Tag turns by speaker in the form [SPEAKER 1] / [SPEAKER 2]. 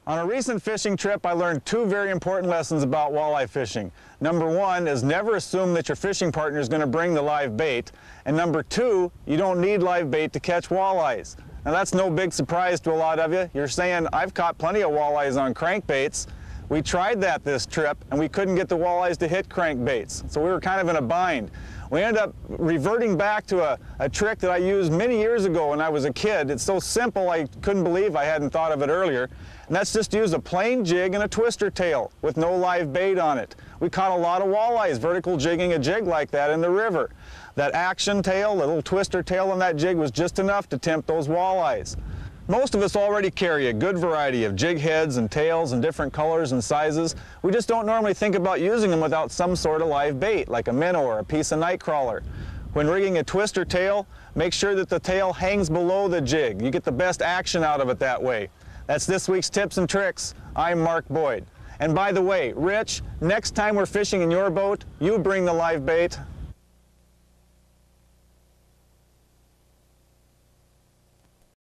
[SPEAKER 1] On a recent fishing trip, I learned two very important lessons about walleye fishing. Number one is never assume that your fishing partner is going to bring the live bait. And number two, you don't need live bait to catch walleyes. Now that's no big surprise to a lot of you. You're saying, I've caught plenty of walleyes on crankbaits. We tried that this trip and we couldn't get the walleyes to hit crankbaits. So we were kind of in a bind. We ended up reverting back to a trick that I used many years ago when I was a kid. It's so simple I couldn't believe I hadn't thought of it earlier. And that's just use a plain jig and a twister tail with no live bait on it. We caught a lot of walleyes vertical jigging a jig like that in the river. That action tail, the little twister tail on that jig was just enough to tempt those walleyes. Most of us already carry a good variety of jig heads and tails in different colors and sizes. We just don't normally think about using them without some sort of live bait, like a minnow or a piece of night crawler. When rigging a twister tail, make sure that the tail hangs below the jig. You get the best action out of it that way. That's this week's Tips and Tricks. I'm Mark Boyd. And by the way, Rich, next time we're fishing in your boat, you bring the live bait.